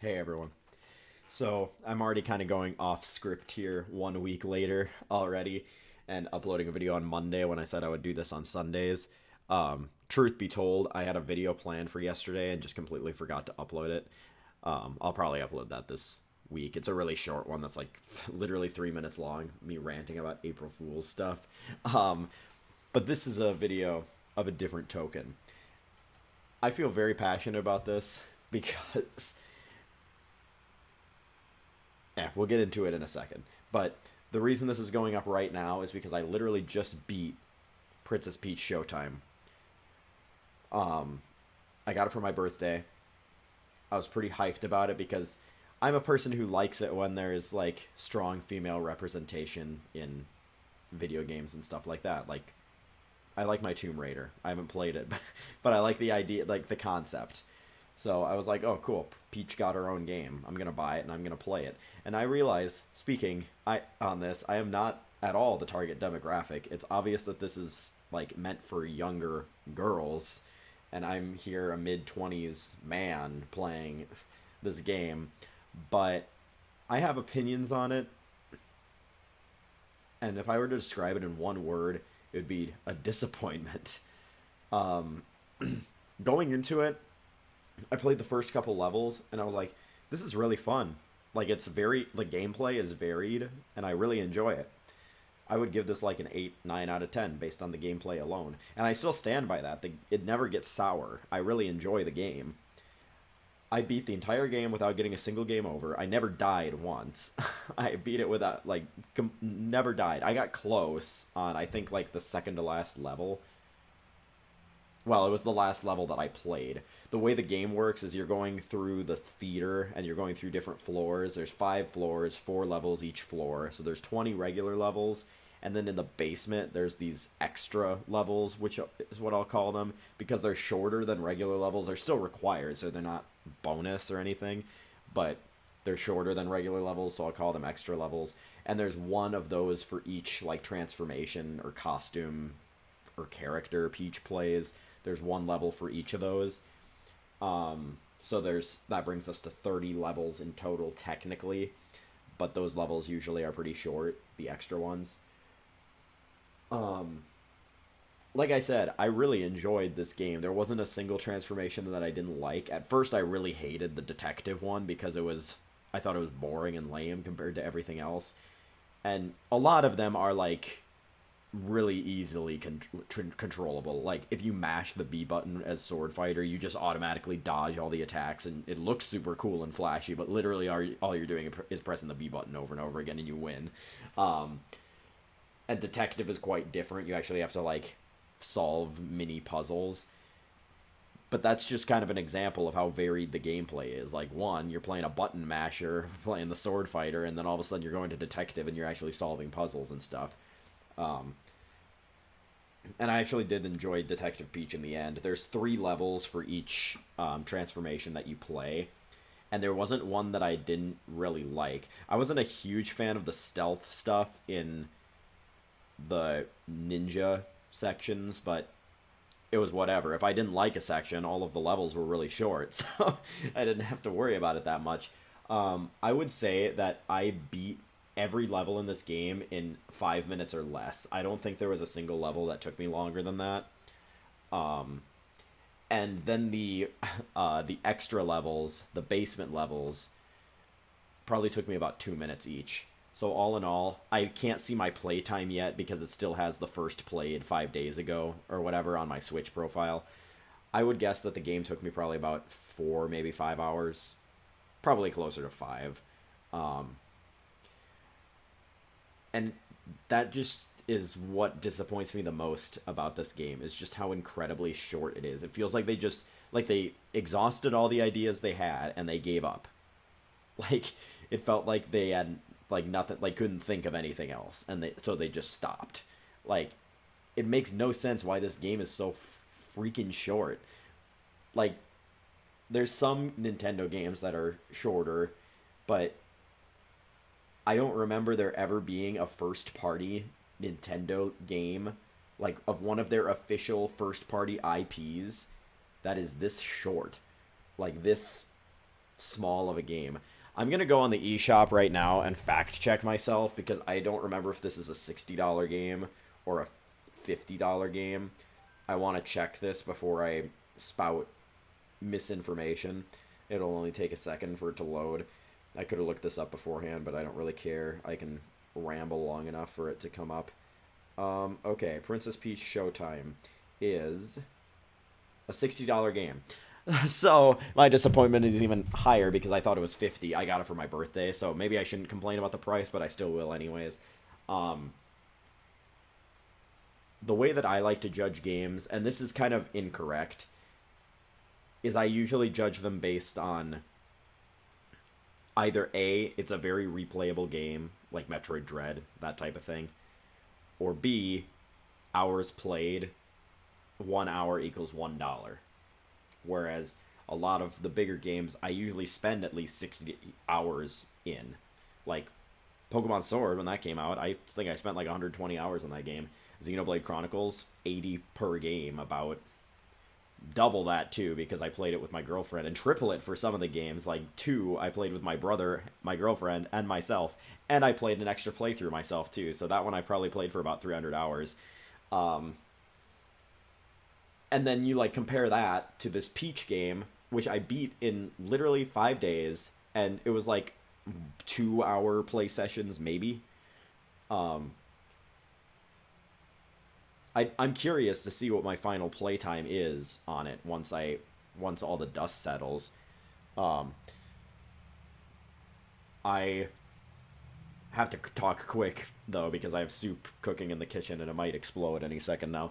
Hey everyone. So I'm already kind of going off script here 1 week later already and uploading a video on Monday when I said I would do this on Sundays. Truth be told, I had a video planned for yesterday and just completely forgot to upload it. I'll probably upload that this week. It's a really short one that's like literally 3 minutes long, me ranting about April Fool's stuff. Um, but this is a video of a different token. I feel very passionate about this because yeah, we'll get into it in a second. But the reason this is going up right now is because I literally just beat Princess Peach Showtime. Um, I got it for my birthday. I was pretty hyped about it because I'm a person who likes it when there's like strong female representation in video games and stuff like that. Like I like my Tomb Raider. I haven't played it, but I like the idea, like the concept. So I was like, oh, cool. Peach got her own game. I'm gonna buy it and I'm gonna play it. And I realize, speaking I on this, I am not at all the target demographic. It's obvious that this is like meant for younger girls, and I'm here a mid 20s man playing this game. But I have opinions on it, and if I were to describe it in one word, it would be a disappointment. Um, Going into it, I played the first couple levels and I was like, this is really fun. Like the gameplay is varied and I really enjoy it. I would give this like an 8, 9 out of 10 based on the gameplay alone. And I still stand by that. It never gets sour. I really enjoy the game. I beat the entire game without getting a single game over. I never died once. I beat it without like never died. I got close on I think like the second to last level. Well, it was the last level that I played. The way the game works is you're going through the theater and you're going through different floors. There's 5 floors, 4 levels each floor. So there's 20 regular levels. And then in the basement, there's these extra levels, which is what I'll call them, because they're shorter than regular levels. They're still required, so they're not bonus or anything, but they're shorter than regular levels, so I'll call them extra levels. And there's one of those for each like transformation or costume or character Peach plays. There's one level for each of those. So that brings us to 30 levels in total technically, but those levels usually are pretty short, the extra ones. Um, like I said, I really enjoyed this game. There wasn't a single transformation that I didn't like. At first, I really hated the detective one because I thought it was boring and lame compared to everything else. And a lot of them are like really easily controllable. Like if you mash the B button as sword fighter, you just automatically dodge all the attacks, and it looks super cool and flashy. But literally, all you're doing is pressing the B button over and over again, and you win. Um, and detective is quite different. You actually have to like solve mini puzzles. But that's just kind of an example of how varied the gameplay is. Like one, you're playing a button masher, playing the sword fighter, and then all of a sudden you're going to detective and you're actually solving puzzles and stuff. Um, and I actually did enjoy Detective Peach in the end. There's 3 levels for each transformation that you play, and there wasn't one that I didn't really like. I wasn't a huge fan of the stealth stuff in the ninja sections, but it was whatever. If I didn't like a section, all of the levels were really short, so I didn't have to worry about it that much. I would say that I beat every level in this game in 5 minutes or less. I don't think there was a single level that took me longer than that. Um, and then the extra levels, the basement levels, probably took me about 2 minutes each. So all in all, I can't see my playtime yet because it still has the first played 5 days ago or whatever on my Switch profile. I would guess that the game took me probably about 4, maybe 5 hours, probably closer to 5. Um, and that just is what disappoints me the most about this game is just how incredibly short it is. It feels like they exhausted all the ideas they had and they gave up. Like it felt like they had like nothing, like couldn't think of anything else, and they just stopped. Like it makes no sense why this game is so freaking short. Like there's some Nintendo games that are shorter, but I don't remember there ever being a first party Nintendo game, like of one of their official first party IPs, that is this short. Like this small of a game. I'm gonna go on the eShop right now and fact check myself because I don't remember if this is a $60 game or a $50 game. I want to check this before I spout misinformation. It'll only take a second for it to load. I could have looked this up beforehand, but I don't really care. I can ramble long enough for it to come up. Okay, Princess Peach Showtime is a $60 game. So my disappointment is even higher because I thought it was 50. I got it for my birthday, so maybe I shouldn't complain about the price, but I still will anyways. Um, the way that I like to judge games, and this is kind of incorrect, is I usually judge them based on either A, it's a very replayable game, like Metroid Dread, that type of thing, or B, hours played, 1 hour equals $1. Whereas a lot of the bigger games, I usually spend at least 60 hours in. Like Pokemon Sword, when that came out, I think I spent like 120 hours on that game. Xenoblade Chronicles, 80 per game, about double that too, because I played it with my girlfriend, and triple it for some of the games. Like two, I played with my brother, my girlfriend, and myself, and I played an extra playthrough myself too. So that one I probably played for about 300 hours. Um, and then you like compare that to this Peach game, which I beat in literally 5 days, and it was like 2 hour play sessions maybe. Um, I'm curious to see what my final playtime is on it once all the dust settles. Um, I have to talk quick though because I have soup cooking in the kitchen and it might explode any second now.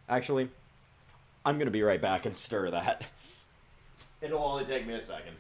Actually, I'm gonna be right back and stir that. It'll only take me a second.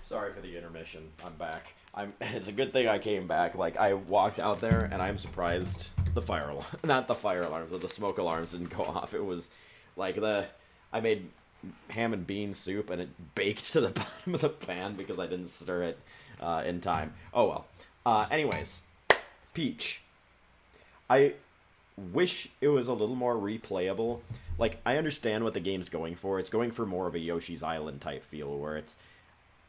Sorry for the intermission. I'm back. It's a good thing I came back. Like I walked out there and I'm surprised the fire alarm, not the fire alarms, but the smoke alarms didn't go off. It was like I made ham and bean soup and it baked to the bottom of the pan because I didn't stir it in time. Oh well. Anyways, Peach. I wish it was a little more replayable. Like I understand what the game's going for. It's going for more of a Yoshi's Island type feel where it's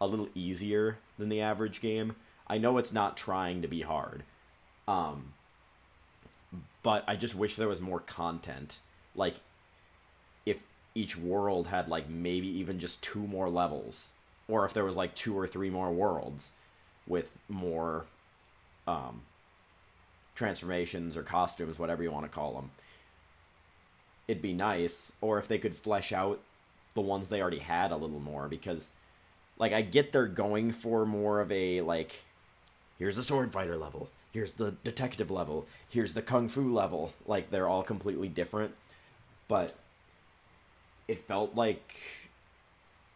a little easier than the average game. I know it's not trying to be hard. Um, but I just wish there was more content. Like if each world had like maybe even just two more levels, or if there was like two or three more worlds with more um, transformations or costumes, whatever you want to call them. It'd be nice, or if they could flesh out the ones they already had a little more, because like I get they're going for more of a like here's the sword fighter level, here's the detective level, here's the kung fu level, like they're all completely different, but it felt like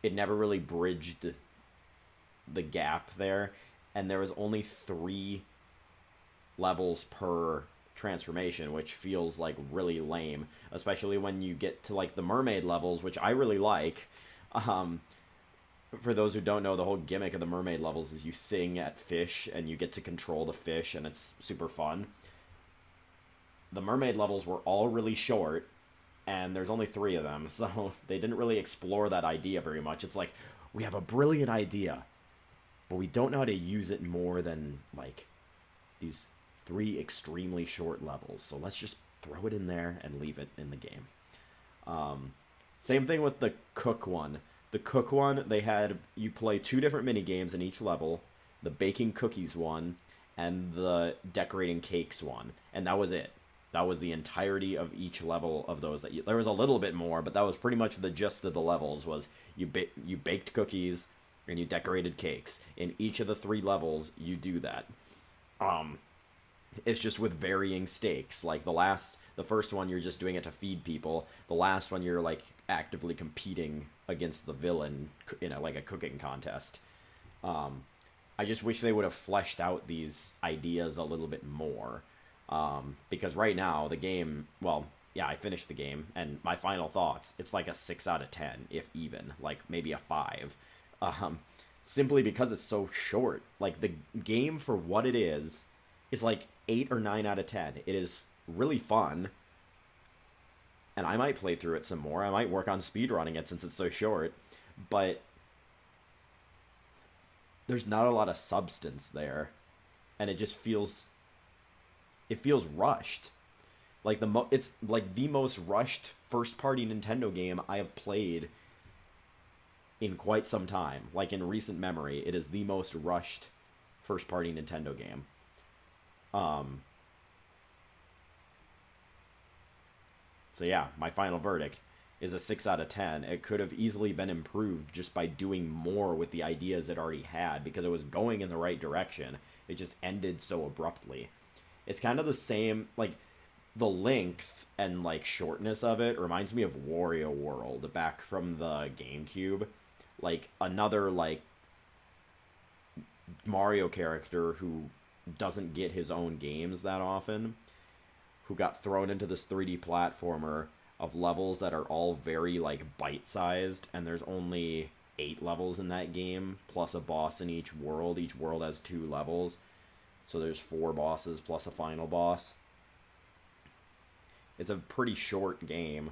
it never really bridged the gap there, and there was only 3 levels per transformation, which feels like really lame, especially when you get to like the mermaid levels, which I really like. Um, for those who don't know, the whole gimmick of the mermaid levels is you sing at fish and you get to control the fish, and it's super fun. The mermaid levels were all really short, and there's only 3 of them, so they didn't really explore that idea very much. It's like, we have a brilliant idea, but we don't know how to use it more than like these 3 extremely short levels. So let's just throw it in there and leave it in the game. Same thing with the cook one. The cook one, they had you play 2 different mini games in each level, the baking cookies one and the decorating cakes one, and that was it. That was the entirety of each level of those. There was a little bit more, but that was pretty much the gist of the levels. Was you baked cookies and you decorated cakes. In each of the 3 levels, you do that. Um, it's just with varying stakes. Like the first one, you're just doing it to feed people. The last one, you're like actively competing against the villain in like a cooking contest. Um, I just wish they would have fleshed out these ideas a little bit more. Because right now the game, well, yeah, I finished the game, and my final thoughts, it's like a 6 out of 10, if even, like maybe a 5. Um, Simply because it's so short. Like the game for what it is like 8 or 9 out of 10. It is really fun, and I might play through it some more. I might work on speedrunning it since it's so short, but there's not a lot of substance there, and it feels rushed. Like it's like the most rushed first party Nintendo game I have played in quite some time. Like in recent memory, it is the most rushed first party Nintendo game. Um so yeah, my final verdict is a 6 out of 10. It could have easily been improved just by doing more with the ideas it already had, because it was going in the right direction. It just ended so abruptly. It's kind of the same, like the length and like shortness of it reminds me of Wario World back from the GameCube. Like another like Mario character who doesn't get his own games that often, who got thrown into this 3D platformer of levels that are all very like bite-sized, and there's only 8 levels in that game plus a boss in each world. Each world has 2 levels. So there's 4 bosses plus a final boss. It's a pretty short game.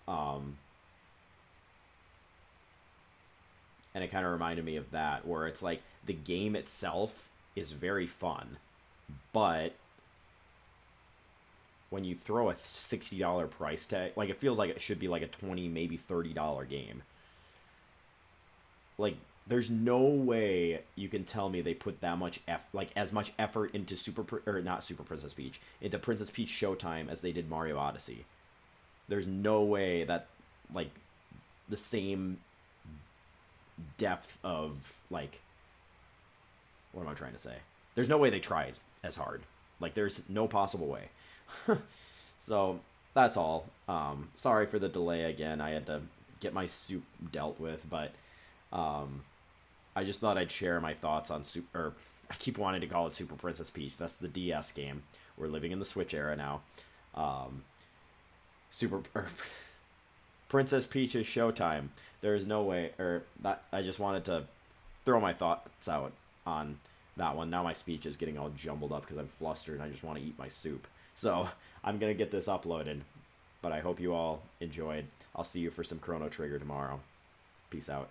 Um, and it kind of reminded me of that, where it's like the game itself is very fun, but when you throw a $60 price tag, like it feels like it should be like a 20, maybe $30 game. Like there's no way you can tell me they put that much like as much effort into or not Super Princess Peach, into Princess Peach Showtime as they did Mario Odyssey. There's no way that like the same depth of like, what am I trying to say? There's no way they tried as hard. Like there's no possible way. So that's all. Sorry for the delay again. I had to get my soup dealt with, but I just thought I'd share my thoughts on Super. I keep wanting to call it Super Princess Peach. That's the DS game. We're living in the Switch era now. Um, Super Princess Peach's Showtime. There is no way, or that I just wanted to throw my thoughts out on that one. Now my speech is getting all jumbled up because I'm flustered and I just want to eat my soup. So I'm gonna get this uploaded, but I hope you all enjoyed. I'll see you for some Chrono Trigger tomorrow. Peace out.